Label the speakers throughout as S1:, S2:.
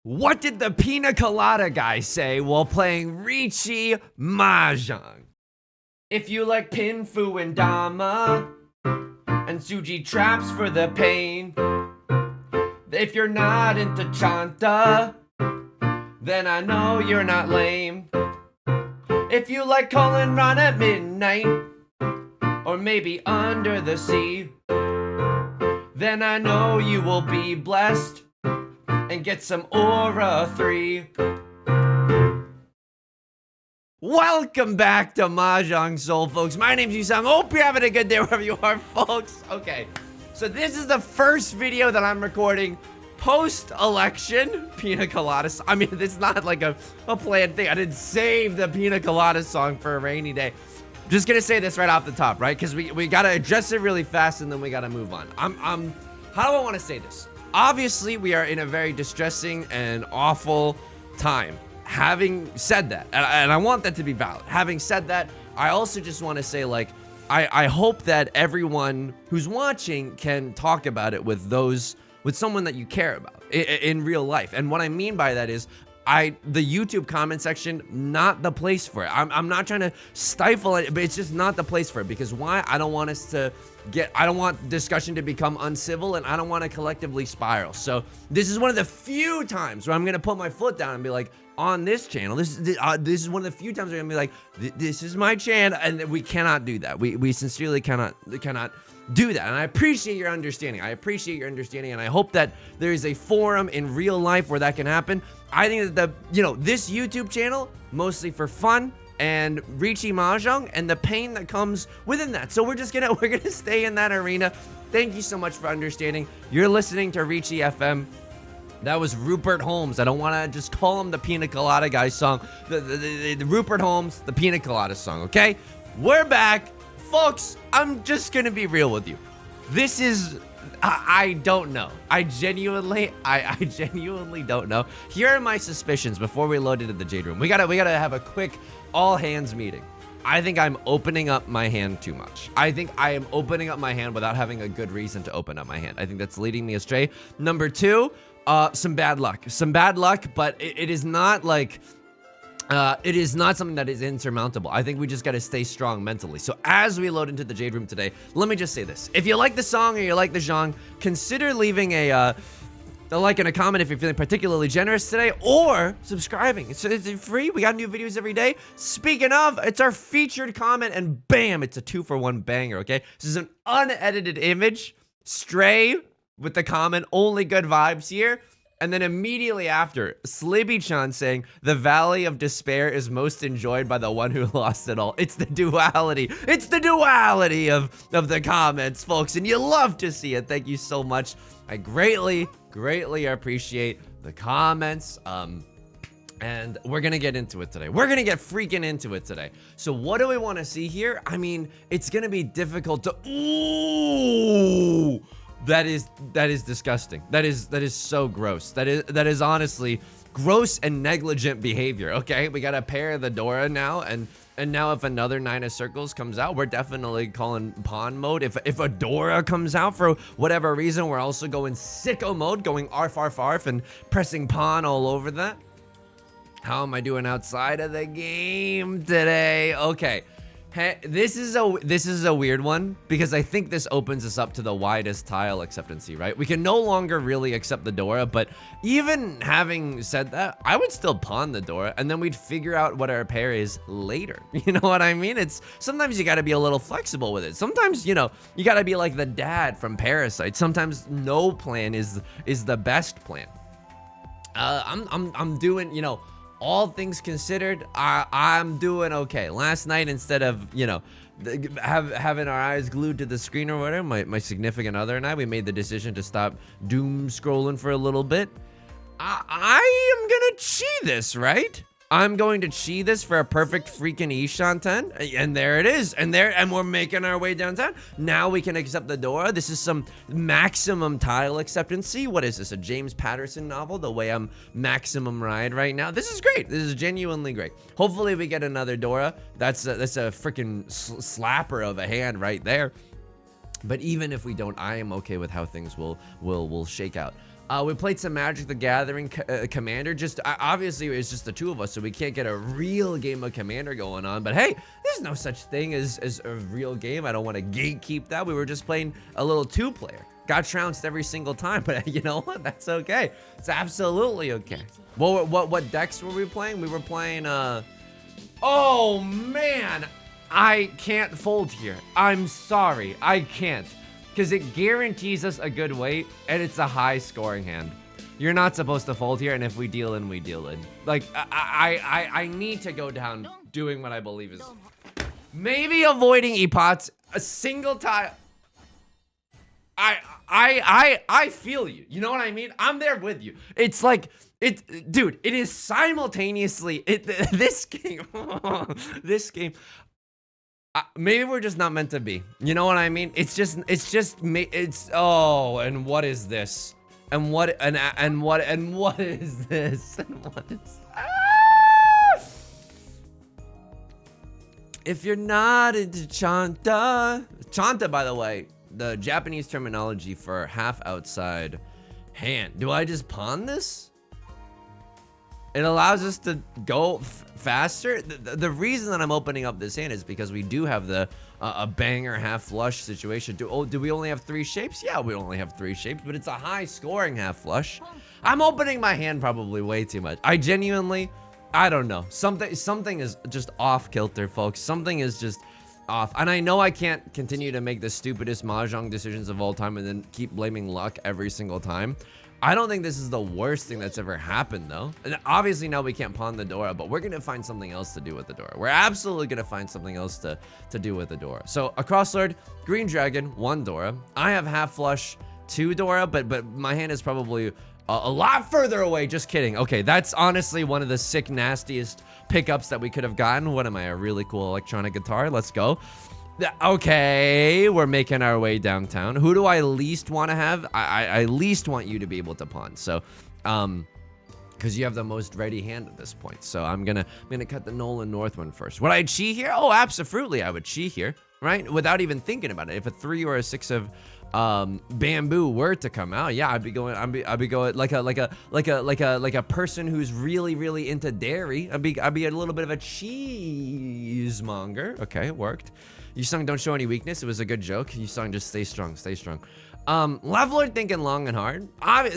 S1: What did the pina colada guy say while playing Riichi Mahjong? If you like Pinfu and Dama and Suji traps for the pain, if you're not into Chanta, then I know you're not lame. If you like Colin Run at midnight, or maybe Under the Sea, then I know you will be blessed and get some Aura 3. Welcome back to Mahjong Soul, folks. My name's Yusong. Hope you're having a good day wherever you are, folks. Okay, so this is the first video that I'm recording post-election pina colada. I mean, it's not like a planned thing. I didn't save the pina colada song for a rainy day. Just gonna say this right off the top, right? Because we gotta address it really fast and then we gotta move on. How do I want to say this? Obviously, we are in a very distressing and awful time. Having said that, and I want that to be valid. Having said that, I also just want to say, like, I hope that everyone who's watching can talk about it with someone that you care about in real life. And what I mean by that is, the YouTube comment section, not the place for it. I'm not trying to stifle it, but it's just not the place for it. Because why? I don't want discussion to become uncivil, and I don't want to collectively spiral. So this is one of the few times where I'm gonna put my foot down and be like, on this channel, this is one of the few times where I'm gonna be like, this is my channel, and we cannot do that. We sincerely cannot do that. And I appreciate your understanding. And I hope that there is a forum in real life where that can happen. I think that this YouTube channel, mostly for fun and Riichi Mahjong and the pain that comes within that. So we're gonna stay in that arena. Thank you so much for understanding. You're listening to Riichi FM. That was Rupert Holmes. I don't want to just call him the Pina Colada guy song. The Rupert Holmes, the Pina Colada song, okay? We're back. Folks, I'm just going to be real with you. This is... I don't know. I genuinely don't know. Here are my suspicions before we load into the Jade Room. We gotta have a quick all-hands meeting. I think I'm opening up my hand too much. I think I am opening up my hand without having a good reason to open up my hand. I think that's leading me astray. Number two... some bad luck, but it is not like, it is not something that is insurmountable. I think we just got to stay strong mentally. So as we load into the Jade Room today, let me just say this. If you like the song or you like the genre, consider leaving a like and a comment if you're feeling particularly generous today, or subscribing. It's free. We got new videos every day. Speaking of, it's our featured comment, and bam, it's a 2-for-1 banger, okay? This is an unedited image. Stray with the comment, only good vibes here. And then immediately after, Slibby-chan saying, the valley of despair is most enjoyed by the one who lost it all. It's the duality. It's the duality of the comments, folks. And you love to see it. Thank you so much. I greatly appreciate the comments. And we're gonna get into it today. We're gonna get freaking into it today. So what do we want to see here? I mean, it's gonna be difficult to... Ooh! That is disgusting. That is so gross. That is honestly gross and negligent behavior. Okay, we gotta pair the Dora now, and now if another 9 of circles comes out, we're definitely calling pawn mode. If a Dora comes out for whatever reason, we're also going sicko mode, going arf arf arf and pressing pawn all over that. How am I doing outside of the game today? Okay. Hey, this is a weird one, because I think this opens us up to the widest tile acceptancy, right? We can no longer really accept the Dora, but even having said that, I would still pawn the Dora, and then we'd figure out what our pair is later. You know what I mean? Sometimes you gotta be a little flexible with it. Sometimes, you gotta be like the dad from Parasite. Sometimes no plan is the best plan. I'm doing, all things considered, I'm doing okay. Last night, instead of, having our eyes glued to the screen or whatever, my significant other and I, we made the decision to stop doom scrolling for a little bit. I am gonna chi this, right? I'm going to chi this for a perfect freaking Ishan 10, and there it is, and we're making our way downtown. Now we can accept the Dora. This is some maximum tile acceptancy. What is this, a James Patterson novel? The way I'm maximum ride right now. This is great. This is genuinely great. Hopefully we get another Dora. That's a freaking slapper of a hand right there. But even if we don't, I am okay with how things will shake out. We played some Magic the Gathering Commander. Just obviously it's just the two of us, so we can't get a real game of Commander going on. But hey, there's no such thing as a real game. I don't want to gatekeep that. We were just playing a little two-player. Got trounced every single time, but you know what? That's okay. It's absolutely okay. What decks were we playing? We were playing oh man, I can't fold here. I'm sorry, I can't. Because it guarantees us a good weight, and it's a high scoring hand. You're not supposed to fold here, and if we deal in, we deal in. Like, I need to go down doing what I believe is maybe avoiding epots a single time. I feel you. You know what I mean? I'm there with you. It's like, dude, it is simultaneously, this game, maybe we're just not meant to be. You know what I mean? Oh, and what is this? And what is this? And what is If you're not into Chanta, by the way, the Japanese terminology for half outside hand. Do I just pawn this? It allows us to go faster. The reason that I'm opening up this hand is because we do have the a banger half flush situation. Do we only have 3 shapes? Yeah, we only have 3 shapes, but it's a high scoring half flush. I'm opening my hand probably way too much. I genuinely, I don't know. Something is just off kilter, folks. Something is just off. And I know I can't continue to make the stupidest Mahjong decisions of all time and then keep blaming luck every single time. I don't think this is the worst thing that's ever happened, though. And obviously now we can't pawn the Dora, but we're gonna find something else to do with the Dora. We're absolutely gonna find something else to do with the Dora. So a Crosslord, Green Dragon, 1 Dora. I have half flush, 2 Dora, but my hand is probably a lot further away. Just kidding. Okay, that's honestly one of the sick, nastiest pickups that we could have gotten. What am I, a really cool electronic guitar? Let's go. Okay, we're making our way downtown. Who do I least want to have? I least want you to be able to pawn. So, because you have the most ready hand at this point. So I'm gonna cut the Nolan North one first. Would I chi here? Oh, absolutely, I would chi here, right? Without even thinking about it. If a 3 or a 6 of bamboo were to come out, yeah, I'd be going like a person who's really into dairy. I'd be a little bit of a cheesemonger. Okay, it worked. Yusong, don't show any weakness. It was a good joke. Yusong, just stay strong, stay strong. Levelord thinking long and hard.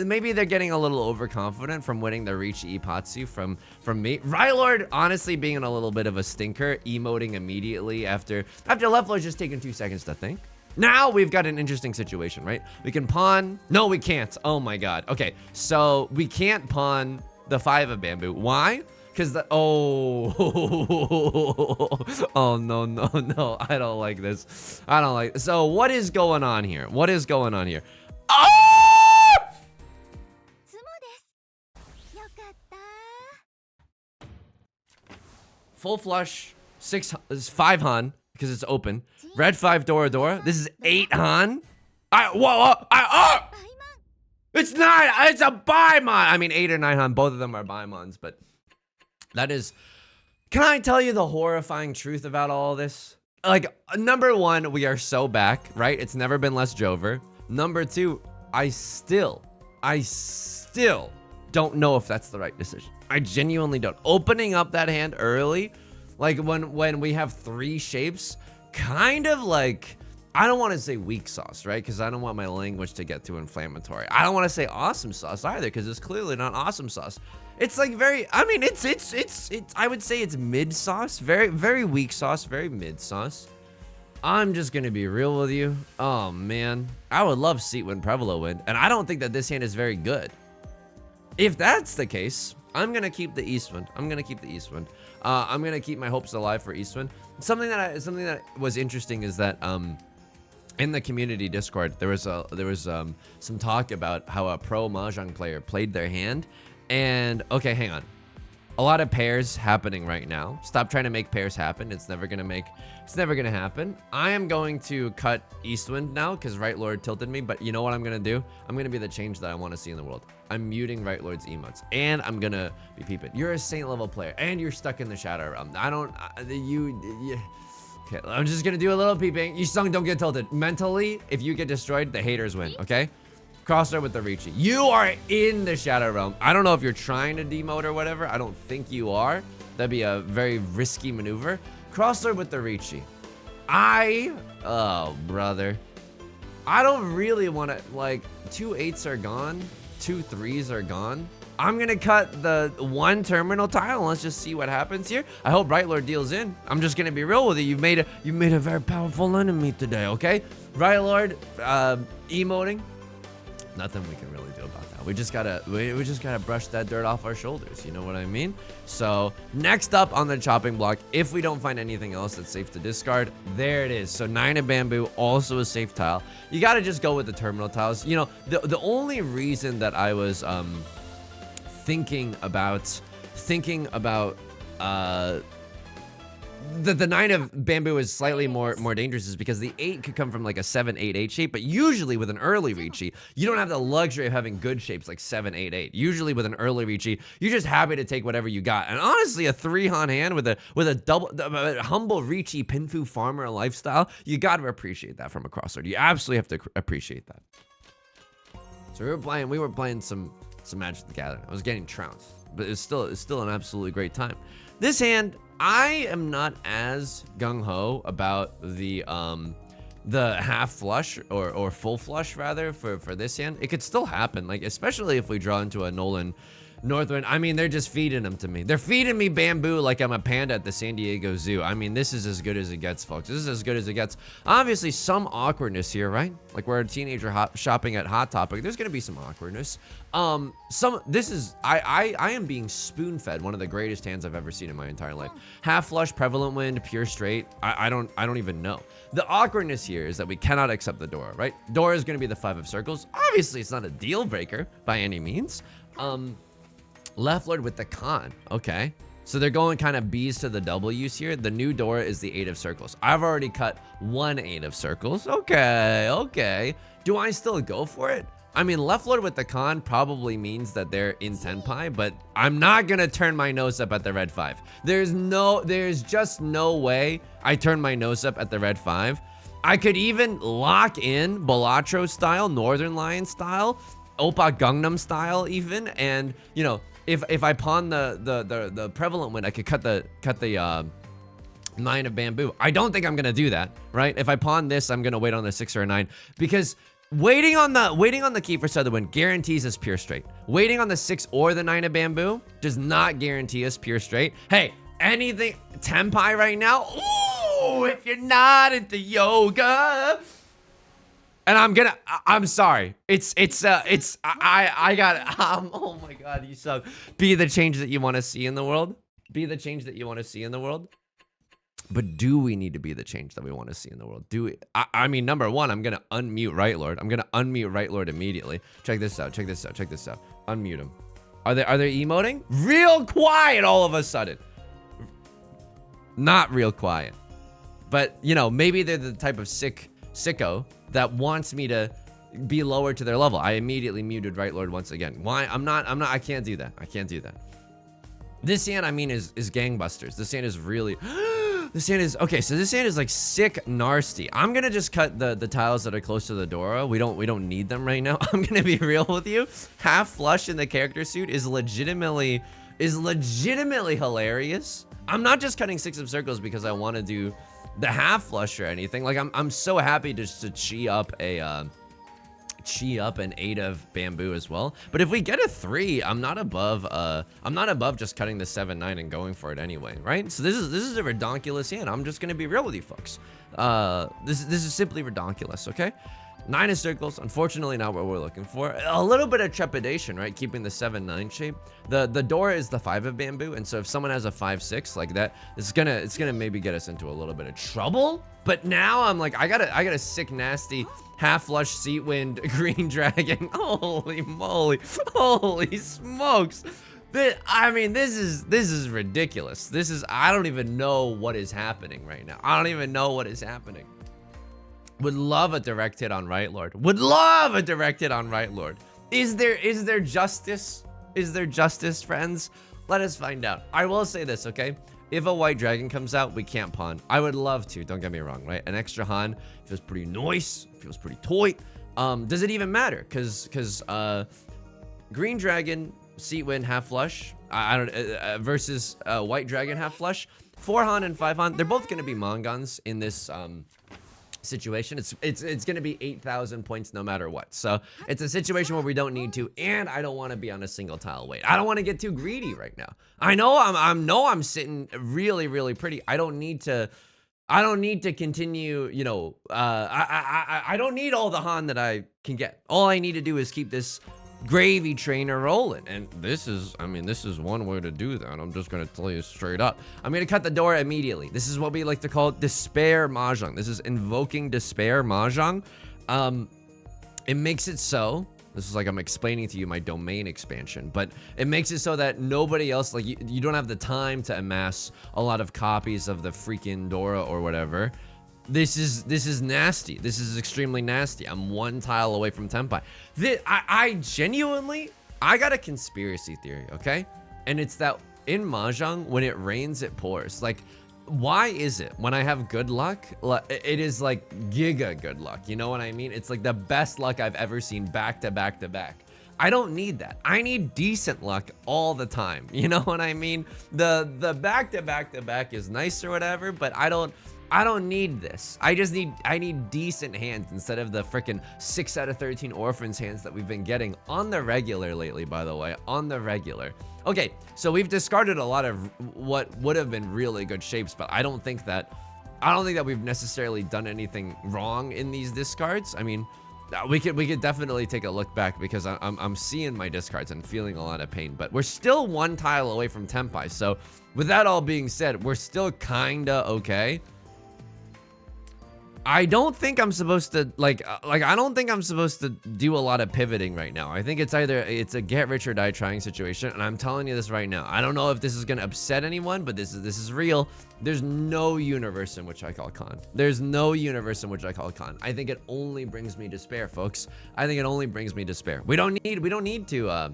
S1: Maybe they're getting a little overconfident from winning the Riichi Ipatsu from me. Rylord honestly being a little bit of a stinker, emoting immediately after Levelord just taking 2 seconds to think. Now we've got an interesting situation, right? We can pawn. No, we can't. Oh my god. Okay, so we can't pawn the 5 of bamboo. Why? Because oh no, I don't like this. I don't like this. So what is going on here? What is going on here? Oh! Full flush, 5 Han because it's open. Red 5 Dora. This is 8 Han. It's not. It's a Baimon. I mean 8 or 9 Han. Both of them are Baimons, but that is. Can I tell you the horrifying truth about all this? Like, number 1, we are so back, right? It's never been less Jover. Number 2, I still don't know if that's the right decision. I genuinely don't. Opening up that hand early, like when we have 3 shapes, kind of like, I don't want to say weak sauce, right? Because I don't want my language to get too inflammatory. I don't want to say awesome sauce either, because it's clearly not awesome sauce. It's like very, I mean, it's I would say it's mid sauce, very weak sauce, very mid sauce. I'm just gonna be real with you. Oh man, I would love Seat when Prevolo win, and I don't think that this hand is very good. If that's the case, I'm gonna keep the Eastwind. I'm gonna keep my hopes alive for Eastwind. Something that was interesting is that in the community Discord there was some talk about how a pro Mahjong player played their hand, and okay, hang on. A lot of pairs happening right now. Stop trying to make pairs happen. It's never gonna happen. I am going to cut Eastwind now because Right Lord tilted me, but you know what I'm gonna do? I'm gonna be the change that I want to see in the world. I'm muting Right Lord's emotes, and I'm gonna be peeping. You're a Saint level player, and you're stuck in the Shadow Realm. Okay, I'm just gonna do a little peeping. Yusong, don't get tilted. Mentally, if you get destroyed, the haters win, okay? Crossroad with the Riichi. You are in the Shadow Realm. I don't know if you're trying to demote or whatever. I don't think you are. That'd be a very risky maneuver. Crossroad with the Riichi. Oh, brother. I don't really want to, like, 2 8s are gone. 2 3s are gone. I'm gonna cut the 1 terminal tile and let's just see what happens here. I hope Right Lord deals in. I'm just gonna be real with you. You made a very powerful enemy today, okay? Right Lord, emoting. Nothing we can really do about that. We just gotta brush that dirt off our shoulders. You know what I mean? So next up on the chopping block, if we don't find anything else that's safe to discard, there it is. So 9 of bamboo, also a safe tile. You gotta just go with the terminal tiles. You know, the only reason that I was thinking about the 9 of bamboo is slightly more dangerous is because the 8 could come from like a 7 8 8 shape, but usually with an early Riichi, you don't have the luxury of having good shapes like 7 8 8. Usually with an early Riichi, you're just happy to take whatever you got. And honestly, a 3 on hand with a double humble Riichi Pinfu farmer lifestyle, you got to appreciate that from a crossroad. You absolutely have to appreciate that. So we were playing some Magic the Gathering. I was getting trounced, but it's still an absolutely great time. This hand, I am not as gung-ho about the half flush or full flush rather for this hand. It could still happen, like especially if we draw into a Nolan Northwind. I mean, they're just feeding them to me. They're feeding me bamboo like I'm a panda at the San Diego Zoo. I mean, this is as good as it gets, folks. This is as good as it gets. Obviously, some awkwardness here, right? Like we're a teenager shopping at Hot Topic. There's gonna be some awkwardness. I am being spoon-fed one of the greatest hands I've ever seen in my entire life. Half flush, prevalent wind, pure straight. I don't even know. The awkwardness here is that we cannot accept the Dora, right? Dora is gonna be the 5 of circles. Obviously, it's not a deal breaker by any means. Left Lord with the con. Okay. So they're going kind of B's to the W's here. The new Dora is the 8 of circles. I've already cut 1 8 of circles. Okay. Do I still go for it? I mean, Left Lord with the con probably means that they're in Tenpai, but I'm not gonna turn my nose up at the red 5. There's just no way I turn my nose up at the red 5. I could even lock in Balatro style, Northern Lion style, Oppa Gangnam style even, and you know, if I pawn the prevalent wind, I could cut the 9 of bamboo. I don't think I'm gonna do that, right? If I pawn this, I'm gonna wait on the 6 or a 9 because waiting on the key for Sutherland guarantees us pure straight. Waiting on the 6 or the 9 of bamboo does not guarantee us pure straight. Hey, anything Tenpai right now? Ooh, if you're not into yoga. And I'm sorry. I got, oh my God, you suck. Be the change that you want to see in the world. Be the change that you want to see in the world. But do we need to be the change that we want to see in the world? Do we? I mean, number one, I'm going to unmute Right Lord. I'm going to unmute Right Lord immediately. Check this out. Unmute him. Are they emoting? Real quiet all of a sudden. Not real quiet. But, you know, maybe they're the type of sicko that wants me to be lower to their level. I immediately muted Right Lord once again. Why? I can't do that. This hand, I mean, is gangbusters. This hand is really, this hand is, okay, so this hand is like sick nasty. I'm gonna just cut the tiles that are close to the Dora. We don't need them right now. I'm gonna be real with you. Half flush in the character suit is legitimately hilarious. I'm not just cutting 6 of circles because I want to do the half flush or anything. Like I'm so happy just to chi up an 8 of bamboo as well. But if we get a 3, I'm not above just cutting the 7 9 and going for it anyway, right? So this is a redonkulous hand. I'm just gonna be real with you folks. This is simply redonkulous, okay? 9 of circles, unfortunately not what we're looking for. A little bit of trepidation, right? Keeping the 7 9 shape. The Dora is the 5 of bamboo, and so if someone has a 5 6 like that, it's gonna maybe get us into a little bit of trouble. But now I'm like, I got a sick nasty half flush seat wind green dragon. Holy moly, holy smokes. I mean, this is ridiculous. I don't even know what is happening right now. I don't even know what is happening. Would love a direct hit on Right Lord. Would love a direct hit on Right Lord. Is there justice? Is there justice, friends? Let us find out. I will say this, okay? If a white dragon comes out, we can't pawn. I would love to, don't get me wrong, right? An extra Han feels pretty nice, feels pretty toy, Does it even matter? Because green dragon, seat win, half flush. I don't versus white dragon, half flush. 4Han and 5Han. They're both gonna be Mongons in this situation. It's gonna be 8,000 points no matter what. So it's a situation where we don't need to, and I don't want to be on a single tile wait. I don't want to get too greedy right now. I know I'm sitting really pretty. I don't need to continue, you know, I don't need all the Han that I can get. All I need to do is keep this gravy trainer rolling. And this is one way to do that. I'm just gonna tell you straight up. I'm gonna cut the door immediately. This is what we like to call despair Mahjong. This is invoking despair Mahjong. It makes it so, this is like I'm explaining to you my domain expansion, but it makes it so that nobody else, like you don't have the time to amass a lot of copies of the freaking Dora or whatever. This is nasty. This is extremely nasty. I'm one tile away from Tenpai. I genuinely, I got a conspiracy theory, okay? And it's that in Mahjong, when it rains, it pours. Like, why is it when I have good luck, it is like giga good luck? You know what I mean? It's like the best luck I've ever seen back to back to back. I don't need that. I need decent luck all the time. You know what I mean? The back to back to back is nice or whatever, but I don't need this. I need decent hands instead of the freaking 6 out of 13 orphans hands that we've been getting on the regular lately, by the way, on the regular. Okay, so we've discarded a lot of what would have been really good shapes, but I don't think that we've necessarily done anything wrong in these discards. I mean, we could definitely take a look back because I'm seeing my discards and feeling a lot of pain, but we're still one tile away from Tenpai. So with that all being said, we're still kinda okay. I don't think I'm supposed to I don't think I'm supposed to do a lot of pivoting right now. I think it's a get rich or die trying situation, and I'm telling you this right now. I don't know if this is gonna upset anyone, but this is real. There's no universe in which I call con. There's no universe in which I call con. I think it only brings me despair, folks. I think it only brings me despair. We don't need to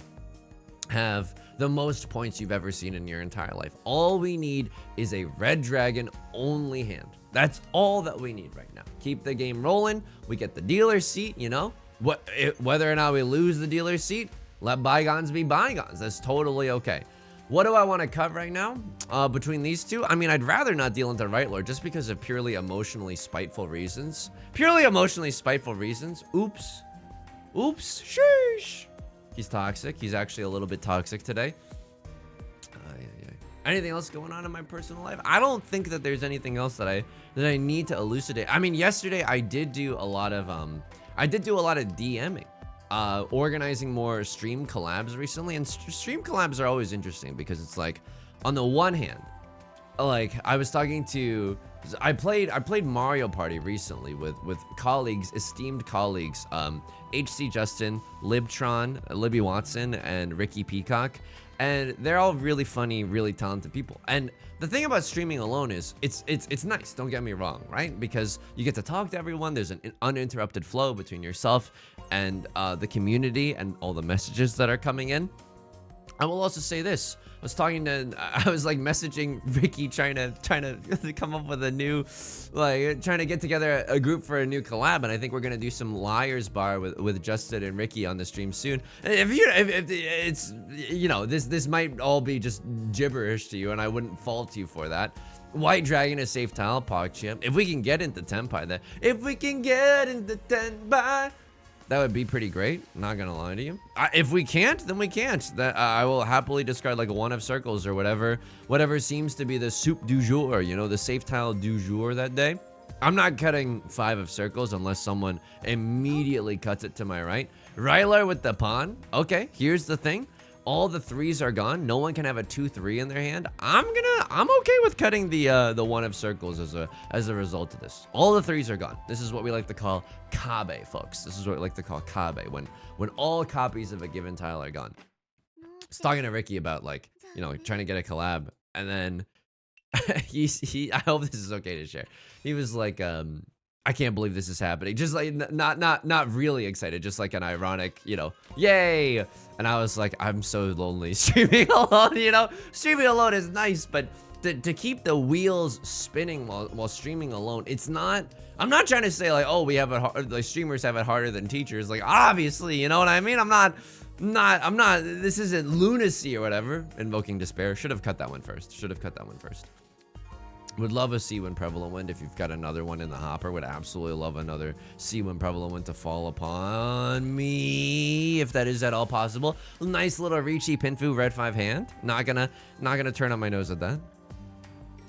S1: have the most points you've ever seen in your entire life. All we need is a red dragon only hand. That's all that we need right now. Keep the game rolling. We get the dealer seat, you know, whether or not we lose the dealer seat, let bygones be bygones. That's totally okay. What do I want to cut right now between these two? I mean, I'd rather not deal into Right Lord just because of purely emotionally spiteful reasons. Oops. Sheesh. He's toxic. He's actually a little bit toxic today. Anything else going on in my personal life? I don't think that there's anything else that I need to elucidate. I mean, yesterday I did do a lot of DMing, organizing more stream collabs recently, and stream collabs are always interesting because it's like, on the one hand, like I played Mario Party recently with colleagues, esteemed colleagues, HC Justin, Libtron, Libby Watson, and Ricky Peacock. And they're all really funny, really talented people. And the thing about streaming alone is it's nice, don't get me wrong, right? Because you get to talk to everyone. There's an uninterrupted flow between yourself and the community and all the messages that are coming in. I will also say this. I was messaging Ricky trying to come up with a new, trying to get together a group for a new collab, and I think we're gonna do some Liars Bar with Justin and Ricky on the stream soon. And if it's, you know, this might all be just gibberish to you, and I wouldn't fault you for that. White Dragon is safe tile, PogChamp. If we can get into Tenpai, that would be pretty great, not gonna lie to you. If we can't, then we can't. I will happily discard like a 1 of circles or whatever seems to be the soup du jour, you know, the safe tile du jour that day. I'm not cutting 5 of circles unless someone immediately cuts it to my right. Rylar with the pawn. Okay, here's the thing. All the 3s are gone. No one can have a 2-3 in their hand. I'm okay with cutting the 1 of circles as a result of this. All the 3s are gone. This is what we like to call Kabe, folks. This is what we like to call Kabe, when all copies of a given tile are gone. I was talking to Ricky about, like, you know, trying to get a collab, and then I hope this is okay to share. He was like, I can't believe this is happening. Just like not really excited, just like an ironic, you know, yay. And I was like, I'm so lonely streaming alone, you know. Streaming alone is nice, but to keep the wheels spinning while streaming alone. It's not, I'm not trying to say like, oh, we have it hard, like streamers have it harder than teachers. Like obviously, you know what I mean? I'm not, this isn't lunacy or whatever. Invoking despair. Should have cut that one first. Would love a Sea Wind Prevalent Wind if you've got another one in the hopper. Would absolutely love another Sea Wind Prevalent Wind to fall upon me, if that is at all possible. Nice little Riichi Pinfu red 5 hand. Not gonna turn up my nose at that.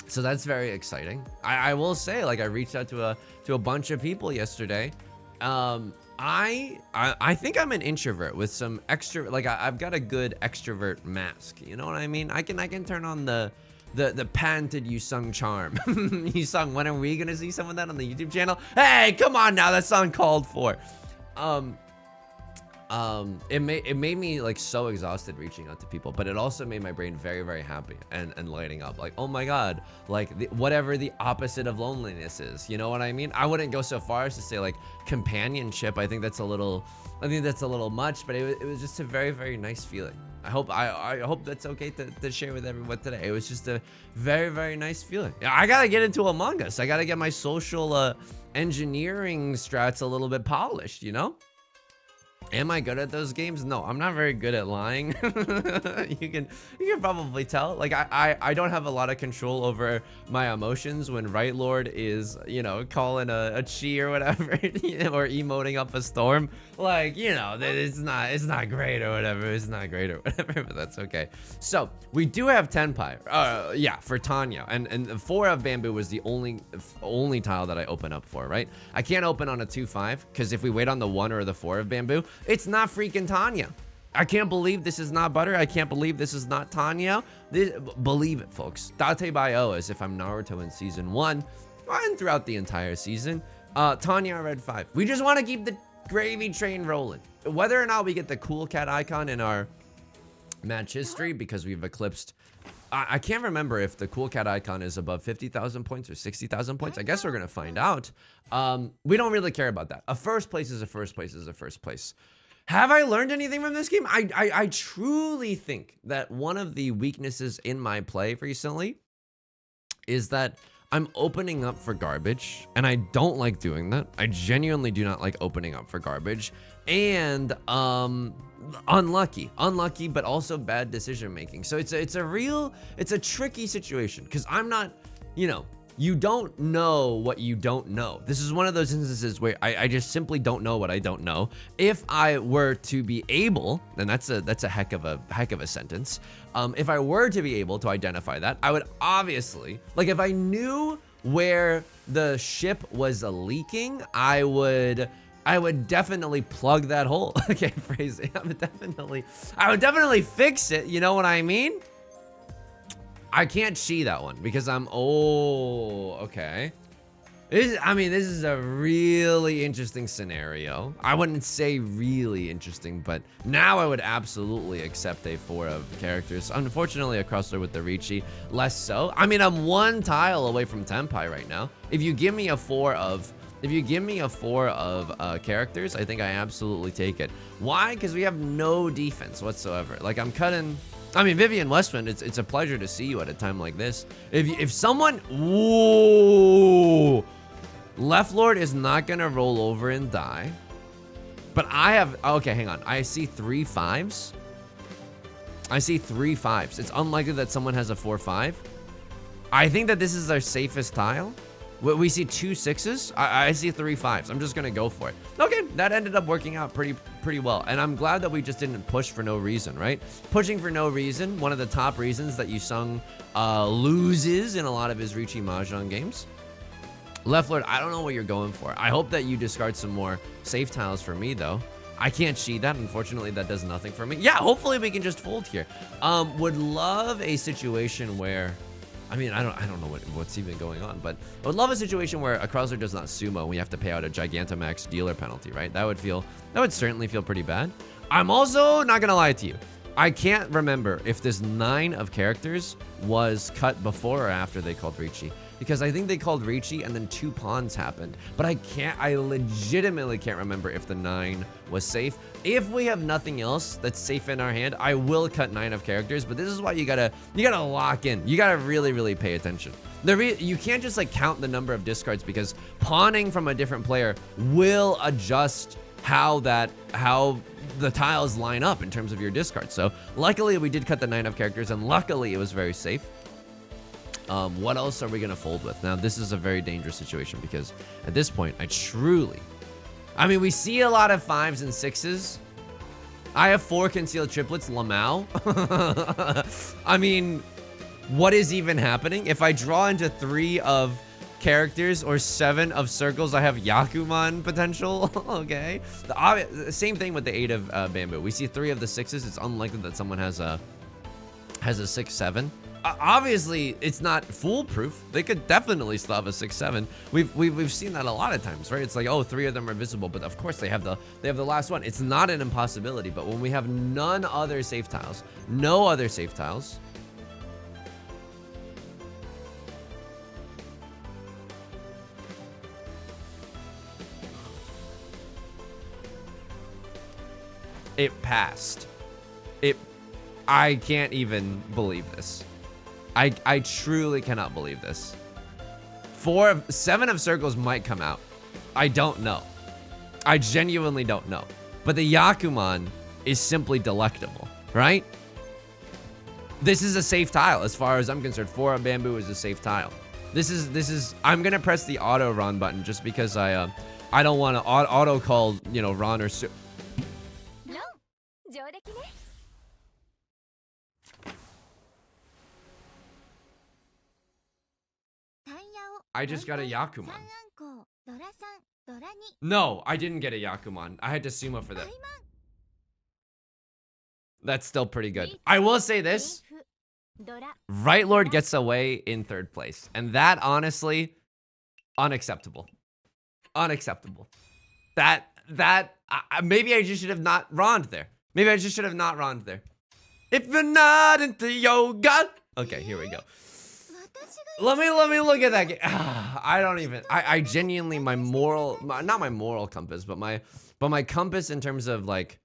S1: So that's very exciting. I will say, like, I reached out to a bunch of people yesterday. I think I'm an introvert with some extra, like I've got a good extrovert mask. You know what I mean? I can turn on the patented Yusong charm. Yusong, when are we gonna see some of that on the YouTube channel? Hey, come on now, that's uncalled for. It made me like so exhausted reaching out to people, but it also made my brain very, very happy and lighting up. Like, oh my god, like whatever the opposite of loneliness is, you know what I mean? I wouldn't go so far as to say like companionship. I think that's a little much, but it was just a very, very nice feeling. I hope that's okay to share with everyone today. It was just a very, very nice feeling. I gotta get into Among Us. I gotta get my social engineering strats a little bit polished, you know? Am I good at those games? No, I'm not very good at lying. You can probably tell. Like I don't have a lot of control over my emotions when Right Lord is, you know, calling a chi or whatever, or emoting up a storm. Like, you know, it's not great or whatever. It's not great or whatever, but that's okay. So we do have Tenpai. Yeah, for Tanya, and 4 of Bamboo was the only tile that I open up for, right? I can't open on a 2-5 because if we wait on the 1 or the 4 of Bamboo, it's not freaking Tanya. I can't believe this is not Butter. I can't believe this is not Tanya. Believe it, folks. Date Baio as if I'm Naruto in season 1 and throughout the entire season. Tanya red 5. We just want to keep the gravy train rolling. Whether or not we get the cool cat icon in our match history because we've eclipsed. I can't remember if the cool cat icon is above 50,000 points or 60,000 points. I guess we're going to find out. We don't really care about that. A first place is a first place is a first place. Have I learned anything from this game? I truly think that one of the weaknesses in my play recently is that I'm opening up for garbage, and I don't like doing that. I genuinely do not like opening up for garbage. And unlucky, but also bad decision making. So it's a tricky situation because I'm not, you know, you don't know what you don't know. This is one of those instances where I just simply don't know what I don't know. If I were to be able, then that's a heck of a sentence. If I were to be able to identify that, I would obviously, like if I knew where the ship was leaking, I would definitely plug that hole. Okay, phrasing. I would definitely fix it. You know what I mean? I can't see that one because okay. This is a really interesting scenario. I wouldn't say really interesting, but now I would absolutely accept a 4 of characters. Unfortunately, a crossover with the Riichi, less so. I mean, I'm 1 tile away from Tenpai right now. If you give me a 4 of characters, I think I absolutely take it. Why? Because we have no defense whatsoever. Like I'm cutting. I mean, Vivian Westwind, it's a pleasure to see you at a time like this. If someone, ooh, Left Lord is not gonna roll over and die, but I have, okay, hang on. I see 3 5s. It's unlikely that someone has a 4-5. I think that this is our safest tile. We see 2 6s. I see 3 5s. I'm just gonna go for it. Okay, that ended up working out pretty well, and I'm glad that we just didn't push for no reason, right? Pushing for no reason, one of the top reasons that Yusong loses in a lot of his Riichi Mahjong games. Left Lord, I don't know what you're going for. I hope that you discard some more safe tiles for me, though. I can't see that. Unfortunately, that does nothing for me. Yeah, hopefully we can just fold here. Would love a situation where, I mean, I don't know what's even going on, but I would love a situation where a Krauser does not sumo and we have to pay out a Gigantamax dealer penalty, right? That would certainly feel pretty bad. I'm also not gonna lie to you. I can't remember if this 9 of characters was cut before or after they called Riichi. because I think they called Riichi and then 2 pawns happened. But I legitimately can't remember if the 9 was safe. If we have nothing else that's safe in our hand, I will cut 9 of characters, but this is why you gotta lock in. You gotta really pay attention. You can't just like count the number of discards, because pawning from a different player will adjust how the tiles line up in terms of your discard. So luckily we did cut the 9 of characters, and luckily it was very safe. What else are we gonna fold with? Now this is a very dangerous situation, because at this point I mean, we see a lot of 5s and 6s. I have 4 concealed triplets, Lamau. I mean, what is even happening? If I draw into 3 of characters or 7 of circles, I have Yakuman potential. Okay. The same thing with the 8 of bamboo. We see 3 of the 6s. It's unlikely that someone has a 6-7. Obviously, it's not foolproof. They could definitely still have a 6-7. We've seen that a lot of times, right? It's like, oh, 3 of them are visible, but of course they have the last one. It's not an impossibility, but when we have no other safe tiles, it passed. I can't even believe this. I truly cannot believe this. 7 of circles might come out. I don't know. I genuinely don't know. But the Yakuman is simply delectable, right? This is a safe tile as far as I'm concerned. 4 of bamboo is a safe tile. This is I'm gonna press the auto Ron button just because I don't want to auto call, you know, Ron or I just got a Yakuman. No, I didn't get a Yakuman. I had to Sumo for that. That's still pretty good. I will say this. Right Lord gets away in 3rd place. And that, honestly, unacceptable. Unacceptable. Maybe I just should have not Ronned there. Maybe I just should have not Ronned there. If you're not into yoga. Okay, here we go. Let me look at that game. I don't even. I genuinely, not my moral compass, but my compass in terms of like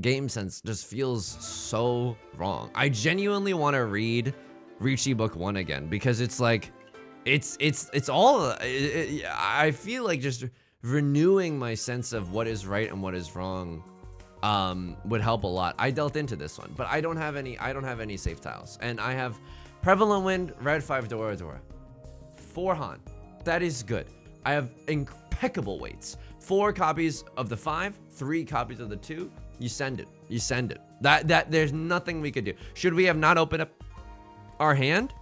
S1: game sense just feels so wrong. I genuinely want to read Riichi Book 1 again, because it's like, it's all. I feel like just renewing my sense of what is right and what is wrong would help a lot. I dealt into this one, but I don't have any safe tiles, and I have Prevalent Wind, Red 5 Dora. 4 Han. That is good. I have impeccable weights. 4 copies of the 5, 3 copies of the 2. You send it. You send it. That there's nothing we could do. Should we have not opened up our hand?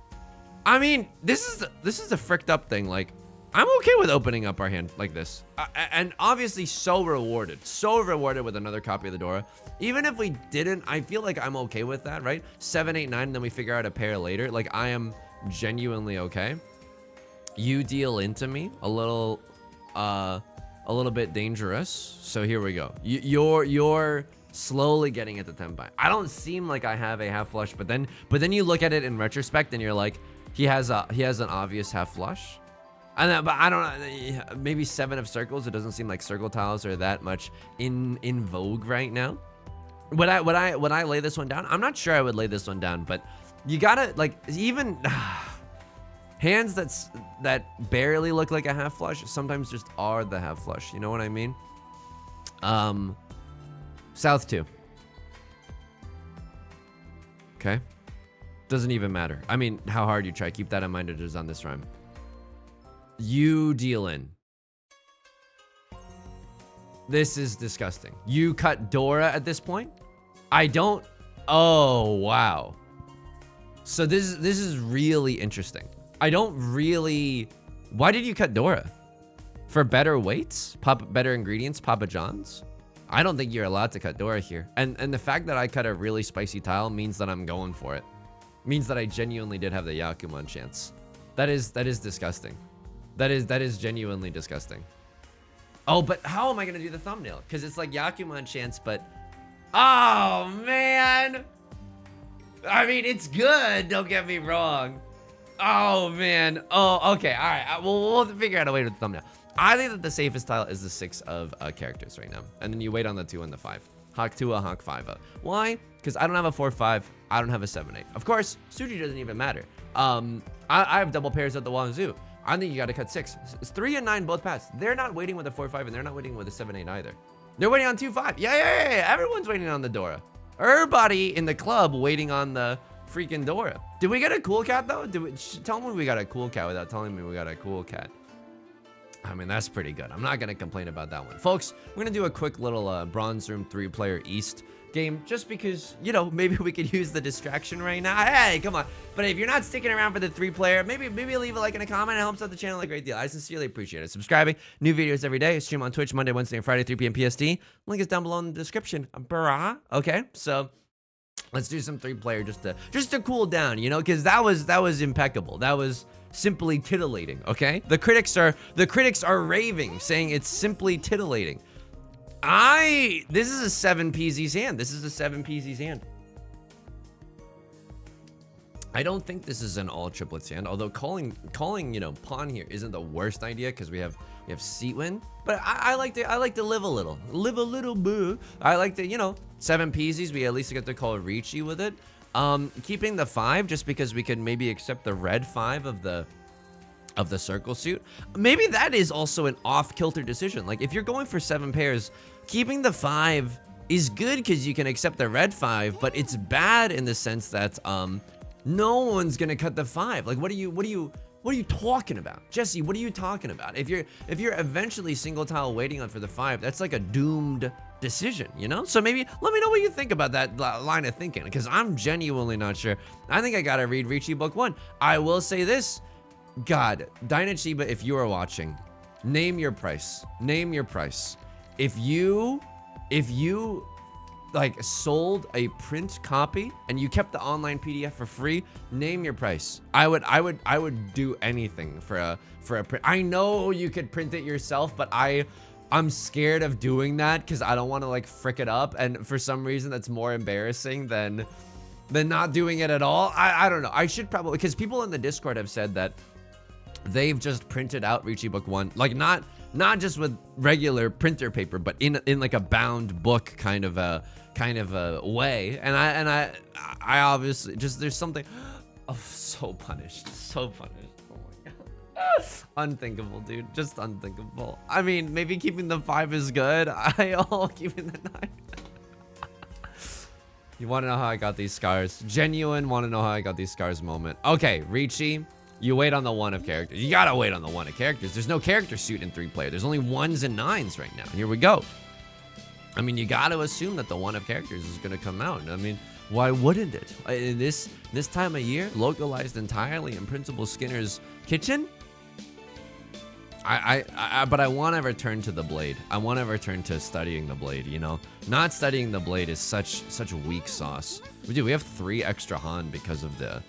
S1: I mean, this is the fricked up thing. Like, I'm okay with opening up our hand like this. And obviously so rewarded with another copy of the Dora. Even if we didn't, I feel like I'm okay with that, right? 7, 8, 9, and then we figure out a pair later. Like, I am genuinely okay. You deal into me a little bit dangerous. So here we go. You're slowly getting at the tempai. I don't seem like I have a half flush, but then you look at it in retrospect and you're like, he has an obvious half flush. And but I don't know, maybe 7 of circles. It doesn't seem like circle tiles are that much in vogue right now. Would I lay this one down? I'm not sure I would lay this one down, but you gotta, like, even hands that barely look like a half flush sometimes just are the half flush. You know what I mean? South 2. Okay. Doesn't even matter. I mean, how hard you try. Keep that in mind. It is on this rhyme. You deal in. This is disgusting. You cut Dora at this point? I don't. Oh, wow. So this is really interesting. I don't really. Why did you cut Dora? For better weights? Better ingredients? Papa John's? I don't think you're allowed to cut Dora here. And the fact that I cut a really spicy tile means that I'm going for it. Means that I genuinely did have the Yakuman chance. That is disgusting. That is genuinely disgusting. Oh, but how am I gonna do the thumbnail? Because it's like Yakuman chance, but oh man. I mean, it's good, don't get me wrong. Oh, man. Oh, okay. All right. We'll figure out a way to thumbnail. I think that the safest tile is the 6 of characters right now. And then you wait on the 2 and the 5. Hawk 2, Hawk 5. Why? Because I don't have a 4-5. I don't have a 7-8. Of course, Suji doesn't even matter. I have double pairs at the wazoo. I think you got to cut 6. 3 and 9 both pass. They're not waiting with a 4-5, and they're not waiting with a 7-8 either. They're waiting on 2-5. Yeah. Everyone's waiting on the Dora. Everybody in the club waiting on the freaking Dora. Did we get a cool cat though? Tell me we got a cool cat without telling me we got a cool cat. I mean, that's pretty good. I'm not gonna complain about that one. Folks, we're gonna do a quick little Bronze Room 3-player East game just because, you know, maybe we could use the distraction right now. Hey, come on. But if you're not sticking around for the 3-player, maybe leave a like and a comment. It helps out the channel a great deal. I sincerely appreciate it. Subscribing, new videos every day. I stream on Twitch Monday, Wednesday, and Friday, 3 p.m. PST. Link is down below in the description. Brah. Okay, so let's do some 3-player just to cool down, you know, because that was impeccable. That was simply titillating. Okay, the critics are raving, saying it's simply titillating. This is a 7 PZ's hand. This is a 7 PZ's hand. I don't think this is an all triplets hand, although calling, you know, pawn here isn't the worst idea because we have seat win. But I like to live a little boo. I like to, you know, 7 PZ's. We at least get to call Riichi with it. Keeping the 5 just because we could maybe accept the red 5 of the circle suit. Maybe that is also an off-kilter decision. Like if you're going for 7 pairs, keeping the 5 is good because you can accept the red 5, but it's bad in the sense that no one's gonna cut the 5. Like what are you talking about? Jesse, what are you talking about? If you're eventually single tile waiting on for the 5, that's like a doomed decision, you know? So maybe let me know what you think about that line of thinking, because I'm genuinely not sure. I think I gotta read Riichi book 1. I will say this, God, Dynachiba, if you are watching, name your price. Name your price. If you like sold a print copy and you kept the online PDF for free, name your price. I would do anything for a print. I know you could print it yourself, but I'm scared of doing that because I don't want to like frick it up, and for some reason that's more embarrassing than not doing it at all. I don't know. I should probably, because people in the Discord have said that they've just printed out Riichi book 1, like not just with regular printer paper, but in like a bound book kind of a way. And I obviously just, there's something, oh, so punished. Oh my God. Unthinkable, dude. Just unthinkable. I mean, maybe keeping the 5 is good. Keeping the 9. You want to know how I got these scars? Genuine want to know how I got these scars moment. Okay, Riichi, you wait on the 1 of characters. You gotta wait on the 1 of characters. There's no character suit in 3-player. There's only 1s and 9s right now. Here we go. I mean, you gotta assume that the 1 of characters is gonna come out. I mean, why wouldn't it? In this time of year, localized entirely in Principal Skinner's kitchen? But I want to return to the blade. I want to return to studying the blade, you know? Not studying the blade is such weak sauce. We have 3 extra Han because of the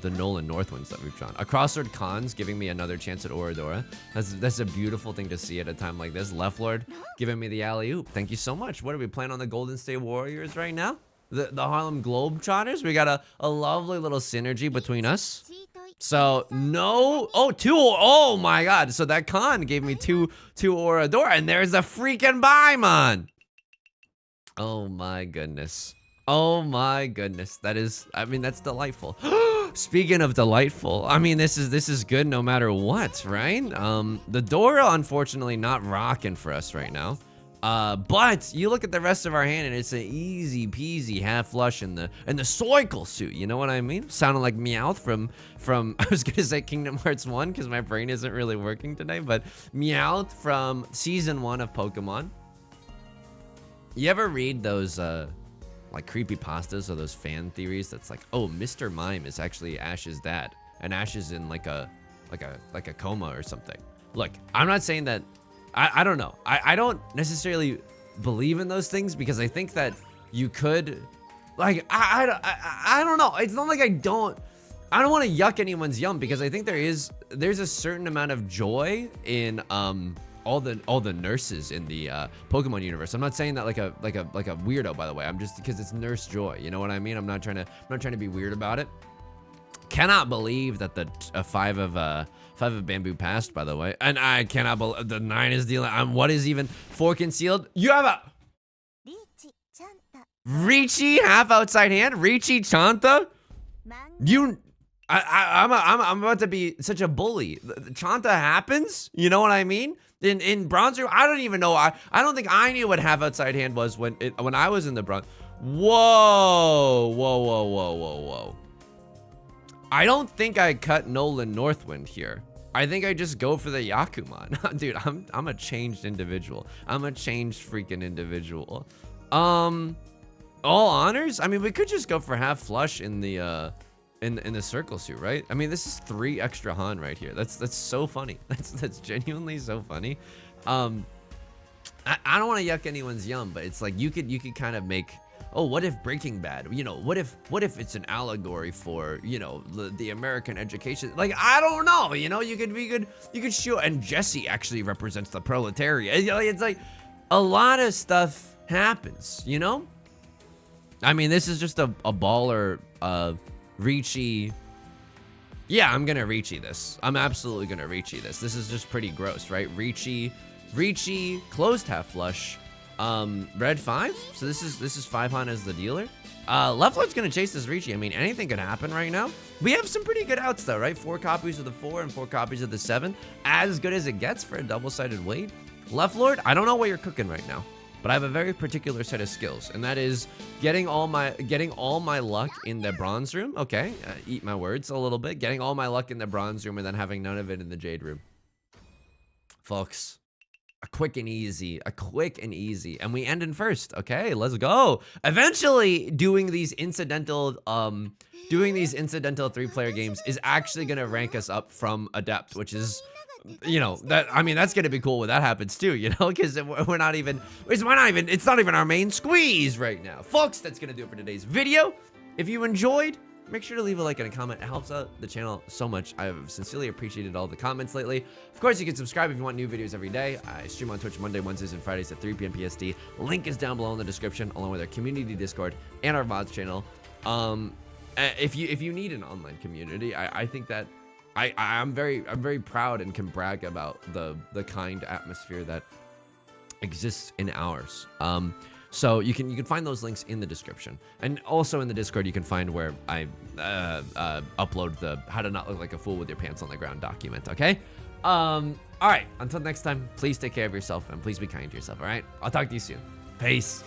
S1: Nolan North ones that we've drawn. A Crossword Khan's giving me another chance at Oradora. That's a beautiful thing to see at a time like this. Left Lord giving me the alley-oop. Thank you so much. What are we playing on the Golden State Warriors right now? The Harlem Globetrotters? We got a lovely little synergy between us. So no, oh my God. So that Khan gave me two Oradora, and there's a freaking Baimon. Oh my goodness. Oh my goodness. That is, I mean, that's delightful. Speaking of delightful, I mean, this is good no matter what, right? The Dora, unfortunately, not rocking for us right now. But you look at the rest of our hand and it's an easy peasy half flush in the Soikle suit. You know what I mean? Sounding like Meowth from I was gonna say Kingdom Hearts 1 because my brain isn't really working today, but Meowth from season 1 of Pokemon. You ever read those like creepypastas or those fan theories that's like, oh, Mr. Mime is actually Ash's dad and Ash is in like a coma or something? Look, I'm not saying that. I don't know. I don't necessarily believe in those things because I think that you could, like, I don't know. It's not like I don't want to yuck anyone's yum because I think there's a certain amount of joy in all the nurses in the Pokemon universe. I'm not saying that like a weirdo, by the way. I'm just because it's nurse joy. You know what I mean? I'm not trying to be weird about it. Cannot believe that the five of bamboo passed, by the way. And I cannot believe the 9 is dealing. What is even 4 concealed? You have a Riichi half outside hand. Riichi Chanta. I'm about to be such a bully. Chanta happens. You know what I mean? In bronze room, I don't even know. I don't think I knew what half outside hand was when I was in the bronze. Whoa. I don't think I cut Nolan Northwind here. I think I just go for the Yakuman. Dude, I'm a changed individual. I'm a changed freaking individual. All honors? I mean, we could just go for half flush in the circle suit, right? I mean, this is 3 extra Han right here. That's so funny. That's genuinely so funny. I don't want to yuck anyone's yum, but it's like you could kind of make, oh, what if Breaking Bad? You know, what if it's an allegory for, you know, the American education? Like, I don't know. You know, you could show, and Jesse actually represents the proletariat. You know, it's like a lot of stuff happens. You know, I mean, this is just a baller Riichi. Yeah, I'm gonna Riichi this. I'm absolutely gonna Riichi this. This is just pretty gross, right? Riichi closed half flush. Red 5. So this is 5 Han as the dealer. Left Lord's gonna chase this Riichi. I mean, anything could happen right now. We have some pretty good outs though, right? 4 copies of the 4 and 4 copies of the 7. As good as it gets for a double-sided Wade. Left Lord, I don't know what you're cooking right now, but I have a very particular set of skills, and that is getting all my luck in the bronze room. Okay, eat my words a little bit. Getting all my luck in the bronze room and then having none of it in the Jade Room. Folks, a quick and easy, and we end in first. Okay, let's go. Eventually, doing these incidental 3-player games is actually gonna rank us up from adept, which is, you know, I mean, that's gonna be cool when that happens too, you know, because it's not even our main squeeze right now. Folks, that's gonna do it for today's video. If you enjoyed, make sure to leave a like and a comment. It helps out the channel so much. I have sincerely appreciated all the comments lately. Of course, you can subscribe if you want new videos every day. I stream on Twitch Monday, Wednesdays, and Fridays at 3 p.m. PST. Link is down below in the description, along with our community Discord and our VODs channel. If you need an online community, I think that I'm very proud and can brag about the kind atmosphere that exists in ours. So you can find those links in the description, and also in the Discord you can find where I upload the how to not look like a fool with your pants on the ground document. Okay. All right. Until next time, please take care of yourself and please be kind to yourself. All right. I'll talk to you soon. Peace.